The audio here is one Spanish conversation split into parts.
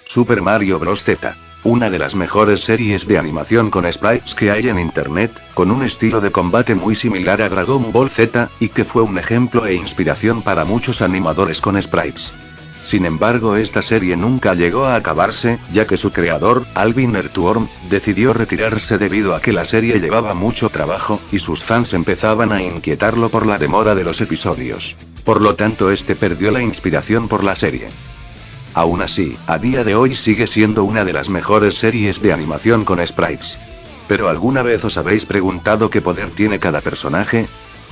Super Mario Bros. Z. Una de las mejores series de animación con sprites que hay en internet, con un estilo de combate muy similar a Dragon Ball Z, y que fue un ejemplo e inspiración para muchos animadores con sprites. Sin embargo, esta serie nunca llegó a acabarse, ya que su creador, Alvin Earthworm, decidió retirarse debido a que la serie llevaba mucho trabajo, y sus fans empezaban a inquietarlo por la demora de los episodios. Por lo tanto, este perdió la inspiración por la serie. Aún así, a día de hoy sigue siendo una de las mejores series de animación con sprites. ¿Pero alguna vez os habéis preguntado qué poder tiene cada personaje?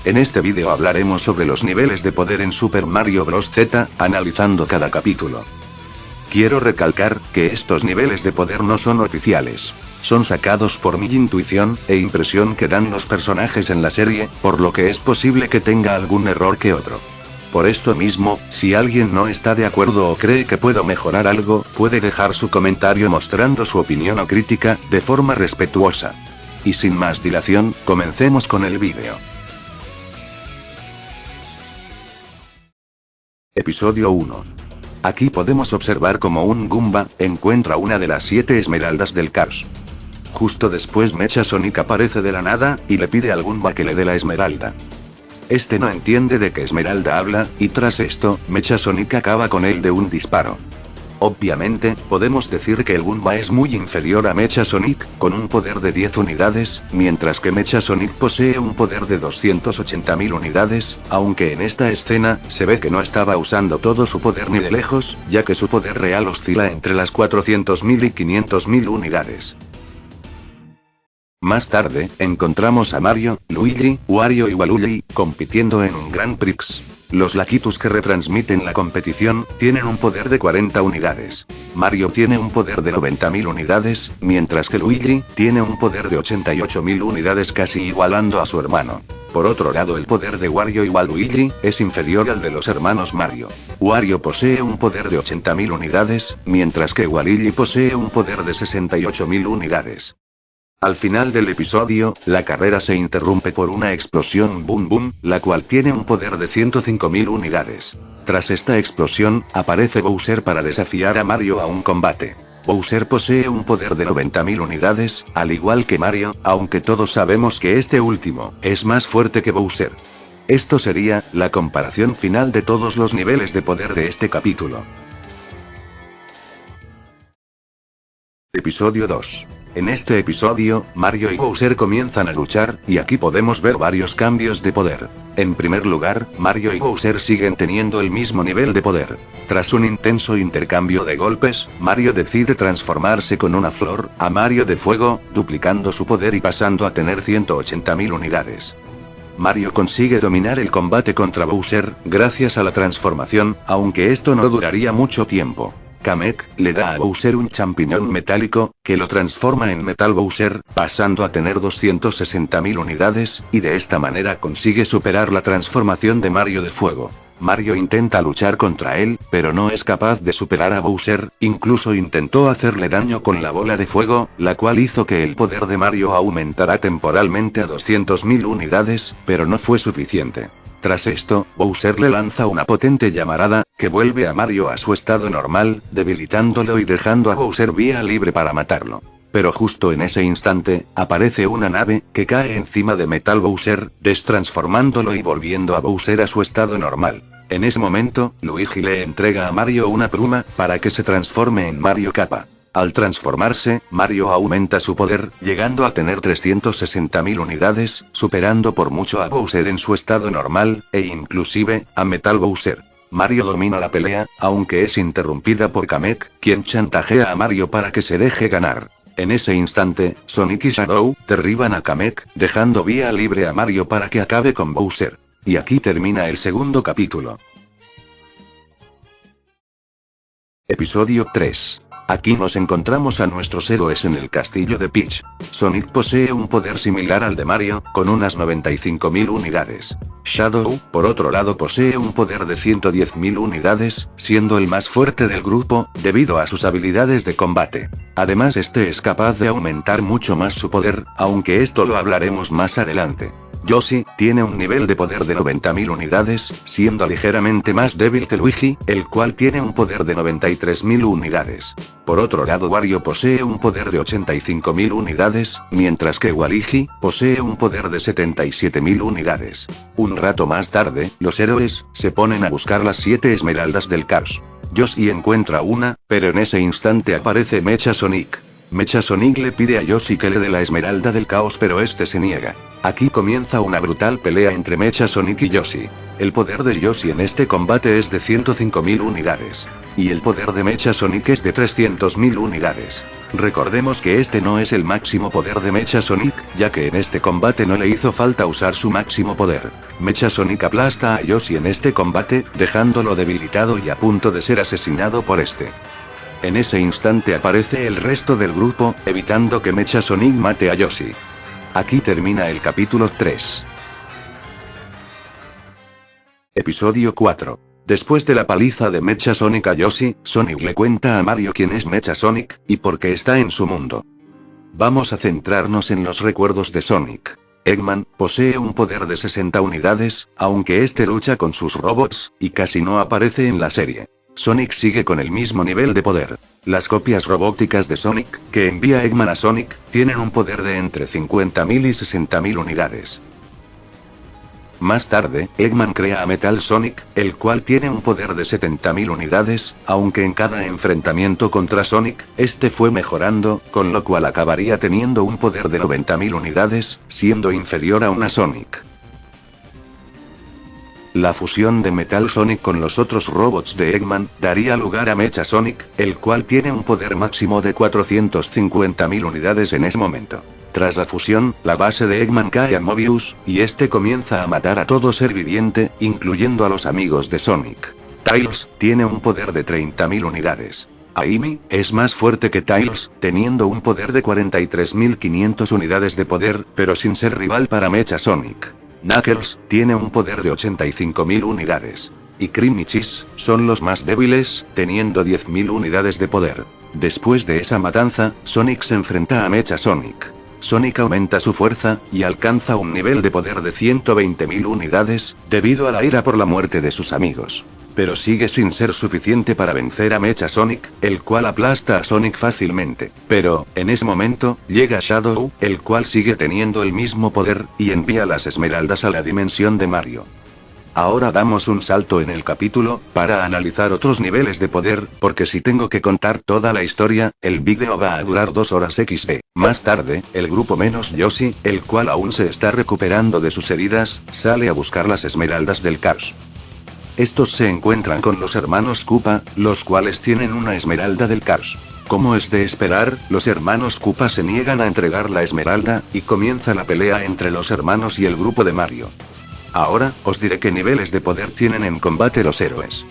En este vídeo hablaremos sobre los niveles de poder en Super Mario Bros. Z, analizando cada capítulo. Quiero recalcar que estos niveles de poder no son oficiales. Son sacados por mi intuición e impresión que dan los personajes en la serie, por lo que es posible que tenga algún error que otro. Por esto mismo, si alguien no está de acuerdo o cree que puedo mejorar algo, puede dejar su comentario mostrando su opinión o crítica, de forma respetuosa. Y sin más dilación, comencemos con el vídeo. Episodio 1. Aquí podemos observar cómo un Goomba encuentra una de las 7 esmeraldas del caos. Justo después Mecha Sonic aparece de la nada, y le pide al Goomba que le dé la esmeralda. Este no entiende de qué Esmeralda habla, y tras esto, Mecha Sonic acaba con él de un disparo. Obviamente, podemos decir que el Goomba es muy inferior a Mecha Sonic, con un poder de 10 unidades, mientras que Mecha Sonic posee un poder de 280.000 unidades, aunque en esta escena, se ve que no estaba usando todo su poder ni de lejos, ya que su poder real oscila entre las 400.000 y 500.000 unidades. Más tarde, encontramos a Mario, Luigi, Wario y Waluigi, compitiendo en un Grand Prix. Los Lakitus que retransmiten la competición, tienen un poder de 40 unidades. Mario tiene un poder de 90.000 unidades, mientras que Luigi, tiene un poder de 88.000 unidades, casi igualando a su hermano. Por otro lado, el poder de Wario y Waluigi, es inferior al de los hermanos Mario. Wario posee un poder de 80.000 unidades, mientras que Waluigi posee un poder de 68.000 unidades. Al final del episodio, la carrera se interrumpe por una explosión Boom Boom, la cual tiene un poder de 105.000 unidades. Tras esta explosión, aparece Bowser para desafiar a Mario a un combate. Bowser posee un poder de 90.000 unidades, al igual que Mario, aunque todos sabemos que este último es más fuerte que Bowser. Esto sería la comparación final de todos los niveles de poder de este capítulo. Episodio 2. En este episodio, Mario y Bowser comienzan a luchar, y aquí podemos ver varios cambios de poder. En primer lugar, Mario y Bowser siguen teniendo el mismo nivel de poder. Tras un intenso intercambio de golpes, Mario decide transformarse con una flor, a Mario de fuego, duplicando su poder y pasando a tener 180.000 unidades. Mario consigue dominar el combate contra Bowser, gracias a la transformación, aunque esto no duraría mucho tiempo. Kamek le da a Bowser un champiñón metálico, que lo transforma en Metal Bowser, pasando a tener 260.000 unidades, y de esta manera consigue superar la transformación de Mario de fuego. Mario intenta luchar contra él, pero no es capaz de superar a Bowser, incluso intentó hacerle daño con la bola de fuego, la cual hizo que el poder de Mario aumentara temporalmente a 200.000 unidades, pero no fue suficiente. Tras esto, Bowser le lanza una potente llamarada, que vuelve a Mario a su estado normal, debilitándolo y dejando a Bowser vía libre para matarlo. Pero justo en ese instante, aparece una nave, que cae encima de Metal Bowser, destransformándolo y volviendo a Bowser a su estado normal. En ese momento, Luigi le entrega a Mario una pluma, para que se transforme en Mario Kappa. Al transformarse, Mario aumenta su poder, llegando a tener 360.000 unidades, superando por mucho a Bowser en su estado normal, e inclusive, a Metal Bowser. Mario domina la pelea, aunque es interrumpida por Kamek, quien chantajea a Mario para que se deje ganar. En ese instante, Sonic y Shadow derriban a Kamek, dejando vía libre a Mario para que acabe con Bowser. Y aquí termina el segundo capítulo. Episodio 3. Aquí nos encontramos a nuestros héroes en el castillo de Peach. Sonic posee un poder similar al de Mario, con unas 95.000 unidades. Shadow, por otro lado, posee un poder de 110.000 unidades, siendo el más fuerte del grupo, debido a sus habilidades de combate. Además, este es capaz de aumentar mucho más su poder, aunque esto lo hablaremos más adelante. Yoshi tiene un nivel de poder de 90.000 unidades, siendo ligeramente más débil que Luigi, el cual tiene un poder de 93.000 unidades. Por otro lado, Wario posee un poder de 85.000 unidades, mientras que Waluigi posee un poder de 77.000 unidades. Un rato más tarde, los héroes se ponen a buscar las 7 esmeraldas del caos. Yoshi encuentra una, pero en ese instante aparece Mecha Sonic. Mecha Sonic le pide a Yoshi que le dé la esmeralda del caos, pero este se niega. Aquí comienza una brutal pelea entre Mecha Sonic y Yoshi. El poder de Yoshi en este combate es de 105.000 unidades. Y el poder de Mecha Sonic es de 300.000 unidades. Recordemos que este no es el máximo poder de Mecha Sonic, ya que en este combate no le hizo falta usar su máximo poder. Mecha Sonic aplasta a Yoshi en este combate, dejándolo debilitado y a punto de ser asesinado por este. En ese instante aparece el resto del grupo, evitando que Mecha Sonic mate a Yoshi. Aquí termina el capítulo 3. Episodio 4. Después de la paliza de Mecha Sonic a Yoshi, Sonic le cuenta a Mario quién es Mecha Sonic, y por qué está en su mundo. Vamos a centrarnos en los recuerdos de Sonic. Eggman posee un poder de 60 unidades, aunque este lucha con sus robots, y casi no aparece en la serie. Sonic sigue con el mismo nivel de poder. Las copias robóticas de Sonic, que envía Eggman a Sonic, tienen un poder de entre 50.000 y 60.000 unidades. Más tarde, Eggman crea a Metal Sonic, el cual tiene un poder de 70.000 unidades, aunque en cada enfrentamiento contra Sonic, este fue mejorando, con lo cual acabaría teniendo un poder de 90.000 unidades, siendo inferior a una Sonic. La fusión de Metal Sonic con los otros robots de Eggman, daría lugar a Mecha Sonic, el cual tiene un poder máximo de 450.000 unidades en ese momento. Tras la fusión, la base de Eggman cae a Mobius, y este comienza a matar a todo ser viviente, incluyendo a los amigos de Sonic. Tails tiene un poder de 30.000 unidades. Amy es más fuerte que Tails, teniendo un poder de 43.500 unidades de poder, pero sin ser rival para Mecha Sonic. Knuckles tiene un poder de 85.000 unidades. Y Cream y Cheese son los más débiles, teniendo 10.000 unidades de poder. Después de esa matanza, Sonic se enfrenta a Mecha Sonic. Sonic aumenta su fuerza, y alcanza un nivel de poder de 120.000 unidades, debido a la ira por la muerte de sus amigos. Pero sigue sin ser suficiente para vencer a Mecha Sonic, el cual aplasta a Sonic fácilmente. Pero, en ese momento, llega Shadow, el cual sigue teniendo el mismo poder, y envía las esmeraldas a la dimensión de Mario. Ahora damos un salto en el capítulo, para analizar otros niveles de poder, porque si tengo que contar toda la historia, el vídeo va a durar 2 horas XD. Más tarde, el grupo menos Yoshi, el cual aún se está recuperando de sus heridas, sale a buscar las esmeraldas del caos. Estos se encuentran con los hermanos Koopa, los cuales tienen una esmeralda del caos. Como es de esperar, los hermanos Koopa se niegan a entregar la esmeralda, y comienza la pelea entre los hermanos y el grupo de Mario. Ahora, os diré qué niveles de poder tienen en combate los héroes.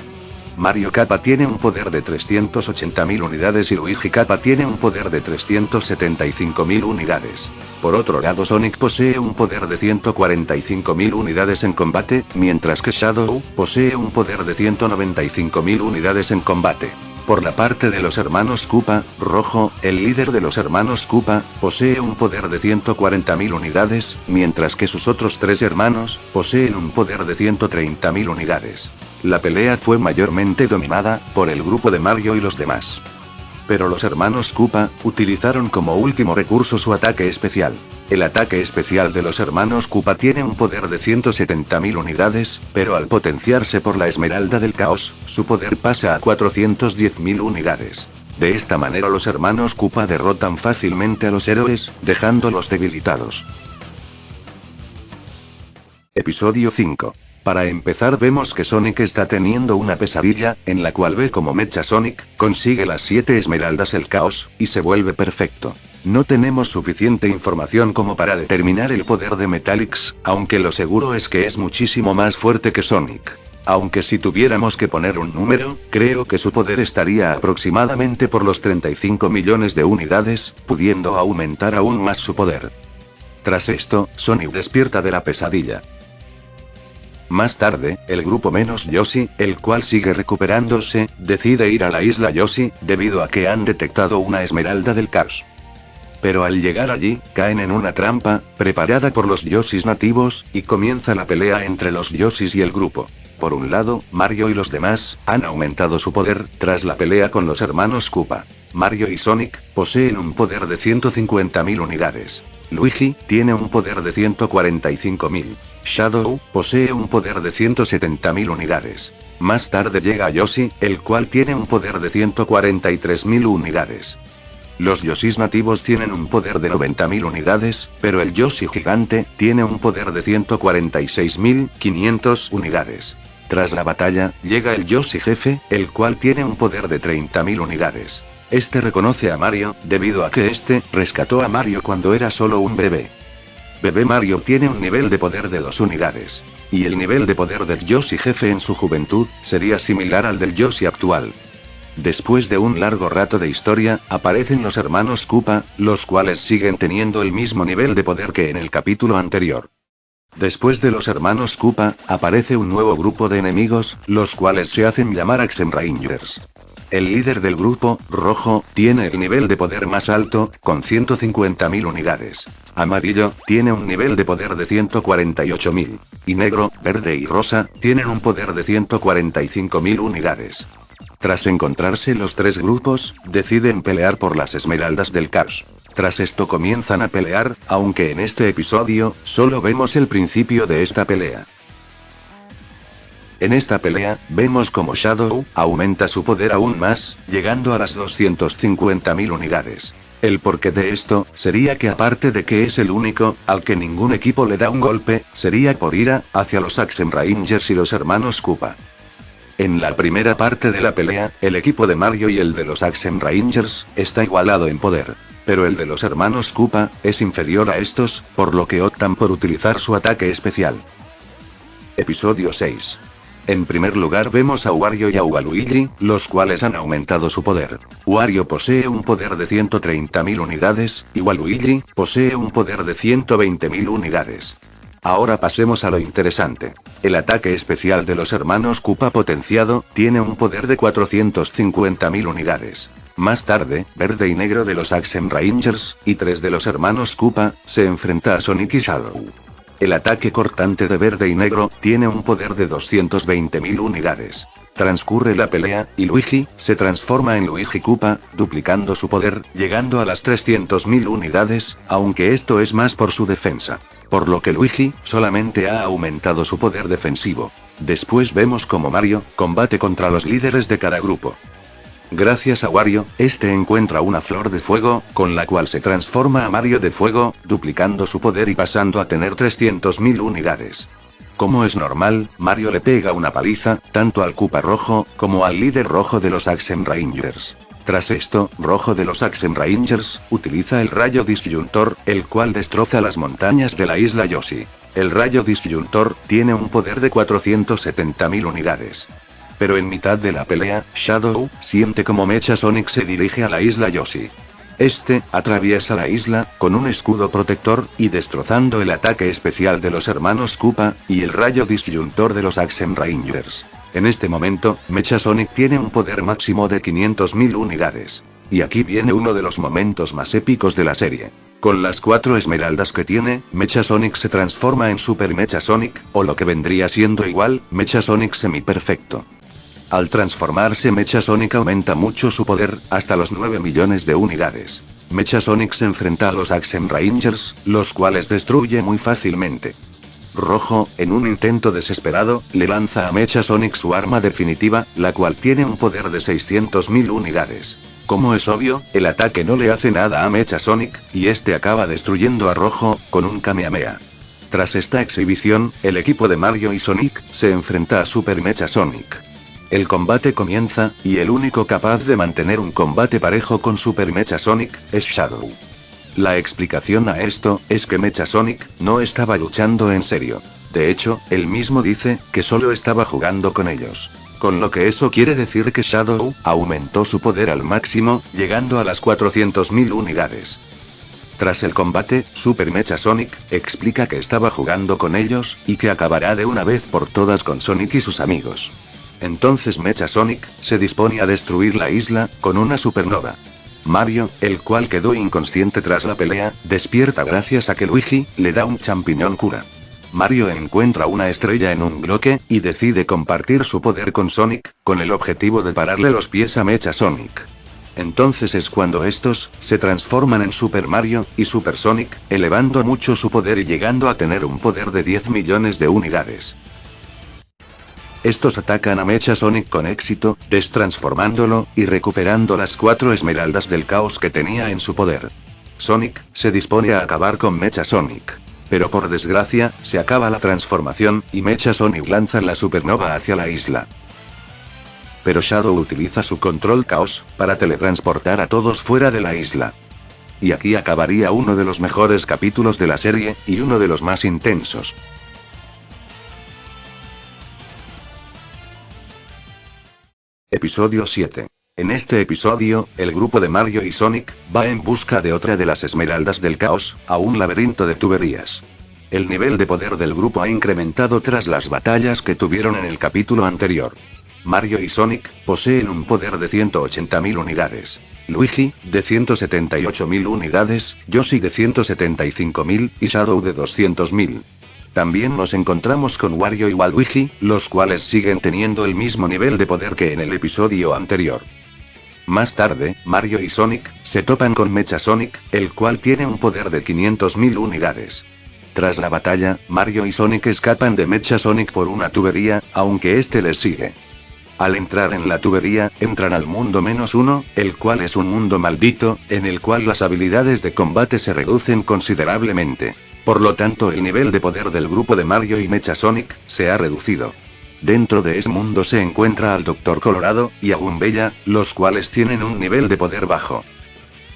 Mario Kappa tiene un poder de 380.000 unidades y Luigi Kappa tiene un poder de 375.000 unidades. Por otro lado, Sonic posee un poder de 145.000 unidades en combate, mientras que Shadow posee un poder de 195.000 unidades en combate. Por la parte de los hermanos Koopa, Rojo, el líder de los hermanos Koopa, posee un poder de 140.000 unidades, mientras que sus otros 3 hermanos, poseen un poder de 130.000 unidades. La pelea fue mayormente dominada, por el grupo de Mario y los demás. Pero los hermanos Koopa, utilizaron como último recurso su ataque especial. El ataque especial de los hermanos Koopa tiene un poder de 170.000 unidades, pero al potenciarse por la esmeralda del caos, su poder pasa a 410.000 unidades. De esta manera los hermanos Koopa derrotan fácilmente a los héroes, dejándolos debilitados. Episodio 5. Para empezar vemos que Sonic está teniendo una pesadilla, en la cual ve como Mecha Sonic consigue las 7 esmeraldas el caos, y se vuelve perfecto. No tenemos suficiente información como para determinar el poder de Metalix, aunque lo seguro es que es muchísimo más fuerte que Sonic. Aunque si tuviéramos que poner un número, creo que su poder estaría aproximadamente por los 35 millones de unidades, pudiendo aumentar aún más su poder. Tras esto, Sonic despierta de la pesadilla. Más tarde, el grupo menos Yoshi, el cual sigue recuperándose, decide ir a la isla Yoshi, debido a que han detectado una esmeralda del caos. Pero al llegar allí, caen en una trampa, preparada por los Yoshis nativos, y comienza la pelea entre los Yoshis y el grupo. Por un lado, Mario y los demás, han aumentado su poder, tras la pelea con los hermanos Koopa. Mario y Sonic, poseen un poder de 150.000 unidades. Luigi, tiene un poder de 145.000. Shadow, posee un poder de 170.000 unidades. Más tarde llega Yoshi, el cual tiene un poder de 143.000 unidades. Los Yoshis nativos tienen un poder de 90.000 unidades, pero el Yoshi gigante, tiene un poder de 146.500 unidades. Tras la batalla, llega el Yoshi jefe, el cual tiene un poder de 30.000 unidades. Este reconoce a Mario, debido a que este, rescató a Mario cuando era solo un bebé. Bebé Mario tiene un nivel de poder de 2 unidades. Y el nivel de poder del Yoshi jefe en su juventud, sería similar al del Yoshi actual. Después de un largo rato de historia, aparecen los hermanos Koopa, los cuales siguen teniendo el mismo nivel de poder que en el capítulo anterior. Después de los hermanos Koopa, aparece un nuevo grupo de enemigos, los cuales se hacen llamar Action Rangers. El líder del grupo, Rojo, tiene el nivel de poder más alto, con 150.000 unidades. Amarillo, tiene un nivel de poder de 148.000. Y Negro, Verde y Rosa, tienen un poder de 145.000 unidades. Tras encontrarse los tres grupos, deciden pelear por las Esmeraldas del Caos. Tras esto comienzan a pelear, aunque en este episodio, solo vemos el principio de esta pelea. En esta pelea, vemos como Shadow, aumenta su poder aún más, llegando a las 250.000 unidades. El porqué de esto, sería que aparte de que es el único, al que ningún equipo le da un golpe, sería por ira, hacia los Action Rangers y los hermanos Koopa. En la primera parte de la pelea, el equipo de Mario y el de los Action Rangers, está igualado en poder. Pero el de los hermanos Koopa, es inferior a estos, por lo que optan por utilizar su ataque especial. Episodio 6. En primer lugar vemos a Wario y a Waluigi, los cuales han aumentado su poder. Wario posee un poder de 130.000 unidades, y Waluigi, posee un poder de 120.000 unidades. Ahora pasemos a lo interesante. El ataque especial de los hermanos Koopa potenciado, tiene un poder de 450.000 unidades. Más tarde, Verde y Negro de los Action Rangers, y 3 de los hermanos Koopa, se enfrenta a Sonic y Shadow. El ataque cortante de Verde y Negro, tiene un poder de 220.000 unidades. Transcurre la pelea, y Luigi, se transforma en Luigi Koopa, duplicando su poder, llegando a las 300.000 unidades, aunque esto es más por su defensa. Por lo que Luigi, solamente ha aumentado su poder defensivo. Después vemos como Mario, combate contra los líderes de cada grupo. Gracias a Wario, este encuentra una flor de fuego, con la cual se transforma a Mario de fuego, duplicando su poder y pasando a tener 300.000 unidades. Como es normal, Mario le pega una paliza, tanto al Koopa rojo, como al líder rojo de los Action Rangers. Tras esto, Rojo de los Action Rangers, utiliza el rayo disyuntor, el cual destroza las montañas de la isla Yoshi. El rayo disyuntor, tiene un poder de 470.000 unidades. Pero en mitad de la pelea, Shadow, siente como Mecha Sonic se dirige a la isla Yoshi. Este, atraviesa la isla, con un escudo protector, y destrozando el ataque especial de los hermanos Koopa, y el rayo disyuntor de los Action Rangers. En este momento, Mecha Sonic tiene un poder máximo de 500.000 unidades. Y aquí viene uno de los momentos más épicos de la serie. Con las 4 esmeraldas que tiene, Mecha Sonic se transforma en Super Mecha Sonic, o lo que vendría siendo igual, Mecha Sonic semiperfecto. Al transformarse Mecha Sonic aumenta mucho su poder, hasta los 9 millones de unidades. Mecha Sonic se enfrenta a los Action Rangers, los cuales destruye muy fácilmente. Rojo, en un intento desesperado, le lanza a Mecha Sonic su arma definitiva, la cual tiene un poder de 600.000 unidades. Como es obvio, el ataque no le hace nada a Mecha Sonic, y este acaba destruyendo a Rojo, con un Kamehameha. Tras esta exhibición, el equipo de Mario y Sonic, se enfrenta a Super Mecha Sonic. El combate comienza, y el único capaz de mantener un combate parejo con Super Mecha Sonic, es Shadow. La explicación a esto, es que Mecha Sonic, no estaba luchando en serio. De hecho, él mismo dice, que solo estaba jugando con ellos. Con lo que eso quiere decir que Shadow, aumentó su poder al máximo, llegando a las 400.000 unidades. Tras el combate, Super Mecha Sonic, explica que estaba jugando con ellos, y que acabará de una vez por todas con Sonic y sus amigos. Entonces Mecha Sonic, se dispone a destruir la isla, con una supernova. Mario, el cual quedó inconsciente tras la pelea, despierta gracias a que Luigi le da un champiñón cura. Mario encuentra una estrella en un bloque, y decide compartir su poder con Sonic, con el objetivo de pararle los pies a Mecha Sonic. Entonces es cuando estos se transforman en Super Mario y Super Sonic, elevando mucho su poder y llegando a tener un poder de 10 millones de unidades. Estos atacan a Mecha Sonic con éxito, destransformándolo, y recuperando las 4 esmeraldas del caos que tenía en su poder. Sonic se dispone a acabar con Mecha Sonic. Pero por desgracia, se acaba la transformación, y Mecha Sonic lanza la supernova hacia la isla. Pero Shadow utiliza su control caos, para teletransportar a todos fuera de la isla. Y aquí acabaría uno de los mejores capítulos de la serie, y uno de los más intensos. Episodio 7. En este episodio, el grupo de Mario y Sonic va en busca de otra de las esmeraldas del caos, a un laberinto de tuberías. El nivel de poder del grupo ha incrementado tras las batallas que tuvieron en el capítulo anterior. Mario y Sonic poseen un poder de 180.000 unidades. Luigi, de 178.000 unidades, Yoshi de 175.000, y Shadow de 200.000. También nos encontramos con Wario y Waluigi, los cuales siguen teniendo el mismo nivel de poder que en el episodio anterior. Más tarde, Mario y Sonic se topan con Mecha Sonic, el cual tiene un poder de 500.000 unidades. Tras la batalla, Mario y Sonic escapan de Mecha Sonic por una tubería, aunque este les sigue. Al entrar en la tubería, entran al mundo -1, el cual es un mundo maldito, en el cual las habilidades de combate se reducen considerablemente. Por lo tanto, el nivel de poder del grupo de Mario y Mecha Sonic se ha reducido. Dentro de ese mundo se encuentra al Dr. Colorado y a Gumbella, los cuales tienen un nivel de poder bajo.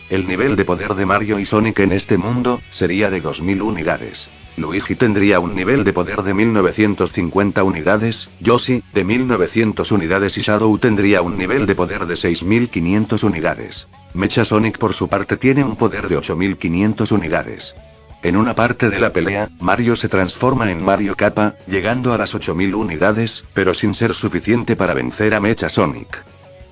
El nivel de poder de Mario y Sonic en este mundo sería de 2000 unidades. Luigi tendría un nivel de poder de 1950 unidades, Yoshi, de 1900 unidades y Shadow tendría un nivel de poder de 6500 unidades. Mecha Sonic por su parte tiene un poder de 8500 unidades. En una parte de la pelea, Mario se transforma en Mario Kappa, llegando a las 8000 unidades, pero sin ser suficiente para vencer a Mecha Sonic.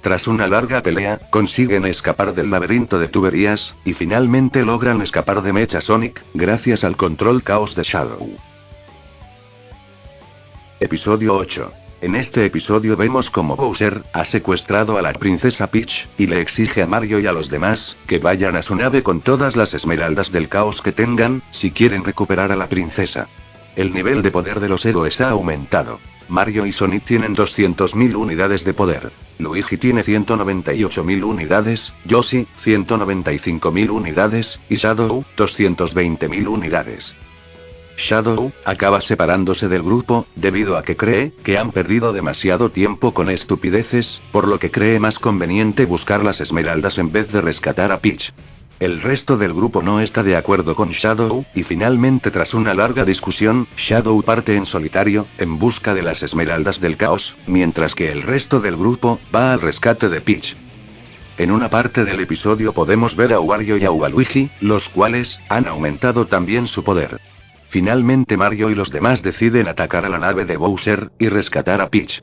Tras una larga pelea, consiguen escapar del laberinto de tuberías, y finalmente logran escapar de Mecha Sonic, gracias al control caos de Shadow. Episodio 8. En este episodio vemos cómo Bowser ha secuestrado a la princesa Peach, y le exige a Mario y a los demás, que vayan a su nave con todas las esmeraldas del caos que tengan, si quieren recuperar a la princesa. El nivel de poder de los héroes ha aumentado. Mario y Sonic tienen 200.000 unidades de poder. Luigi tiene 198.000 unidades, Yoshi, 195.000 unidades, y Shadow, 220.000 unidades. Shadow acaba separándose del grupo, debido a que cree que han perdido demasiado tiempo con estupideces, por lo que cree más conveniente buscar las esmeraldas en vez de rescatar a Peach. El resto del grupo no está de acuerdo con Shadow, y finalmente tras una larga discusión, Shadow parte en solitario, en busca de las esmeraldas del caos, mientras que el resto del grupo va al rescate de Peach. En una parte del episodio podemos ver a Wario y a Waluigi, los cuales han aumentado también su poder. Finalmente Mario y los demás deciden atacar a la nave de Bowser, y rescatar a Peach.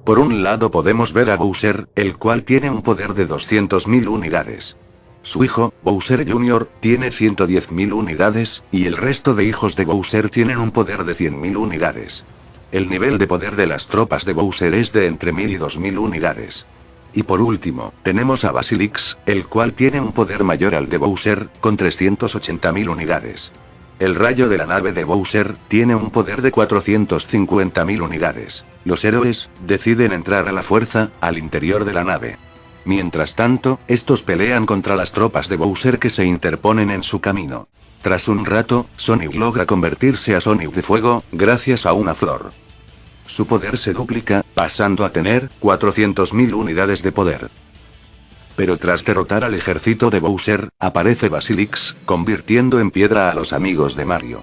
Por un lado podemos ver a Bowser, el cual tiene un poder de 200.000 unidades. Su hijo, Bowser Jr., tiene 110.000 unidades, y el resto de hijos de Bowser tienen un poder de 100.000 unidades. El nivel de poder de las tropas de Bowser es de entre 1000 y 2000 unidades. Y por último, tenemos a Basilix, el cual tiene un poder mayor al de Bowser, con 380.000 unidades. El rayo de la nave de Bowser tiene un poder de 450.000 unidades. Los héroes deciden entrar a la fuerza, al interior de la nave. Mientras tanto, estos pelean contra las tropas de Bowser que se interponen en su camino. Tras un rato, Sonic logra convertirse a Sonic de Fuego, gracias a una flor. Su poder se duplica, pasando a tener 400.000 unidades de poder. Pero tras derrotar al ejército de Bowser, aparece Basilix, convirtiendo en piedra a los amigos de Mario.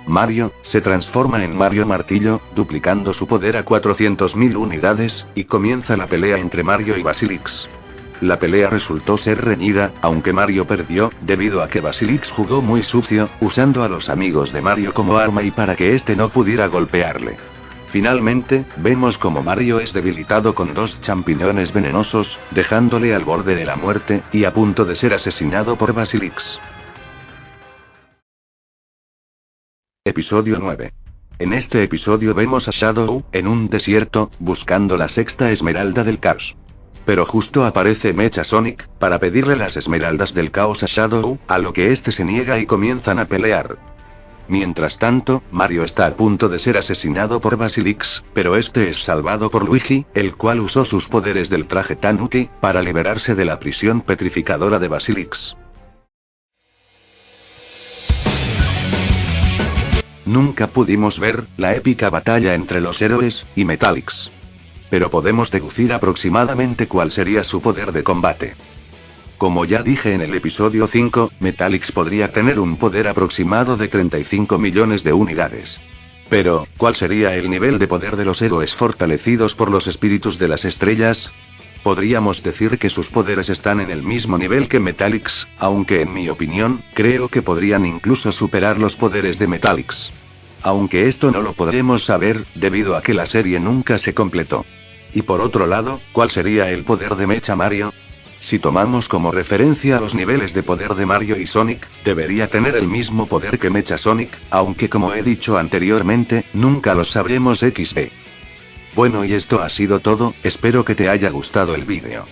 Mario se transforma en Mario Martillo, duplicando su poder a 400.000 unidades, y comienza la pelea entre Mario y Basilix. La pelea resultó ser reñida, aunque Mario perdió, debido a que Basilix jugó muy sucio, usando a los amigos de Mario como arma y para que este no pudiera golpearle. Finalmente, vemos como Mario es debilitado con 2 champiñones venenosos, dejándole al borde de la muerte, y a punto de ser asesinado por Basilix. Episodio 9. En este episodio vemos a Shadow, en un desierto, buscando la 6ª esmeralda del caos. Pero justo aparece Mecha Sonic, para pedirle las esmeraldas del caos a Shadow, a lo que este se niega y comienzan a pelear. Mientras tanto, Mario está a punto de ser asesinado por Basilix, pero este es salvado por Luigi, el cual usó sus poderes del traje Tanuki, para liberarse de la prisión petrificadora de Basilix. Nunca pudimos ver la épica batalla entre los héroes y Metalix. Pero podemos deducir aproximadamente cuál sería su poder de combate. Como ya dije en el episodio 5, Metalix podría tener un poder aproximado de 35 millones de unidades. Pero, ¿cuál sería el nivel de poder de los héroes fortalecidos por los espíritus de las estrellas? Podríamos decir que sus poderes están en el mismo nivel que Metalix, aunque en mi opinión, creo que podrían incluso superar los poderes de Metalix. Aunque esto no lo podremos saber, debido a que la serie nunca se completó. Y por otro lado, ¿cuál sería el poder de Mecha Mario? Si tomamos como referencia los niveles de poder de Mario y Sonic, debería tener el mismo poder que Mecha Sonic, aunque como he dicho anteriormente, nunca lo sabremos XD. Bueno, y esto ha sido todo, espero que te haya gustado el vídeo.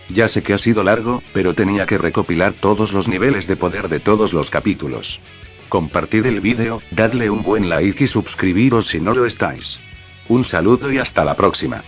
Ya sé que ha sido largo, pero tenía que recopilar todos los niveles de poder de todos los capítulos. Compartid el vídeo, dadle un buen like y suscribiros si no lo estáis. Un saludo y hasta la próxima.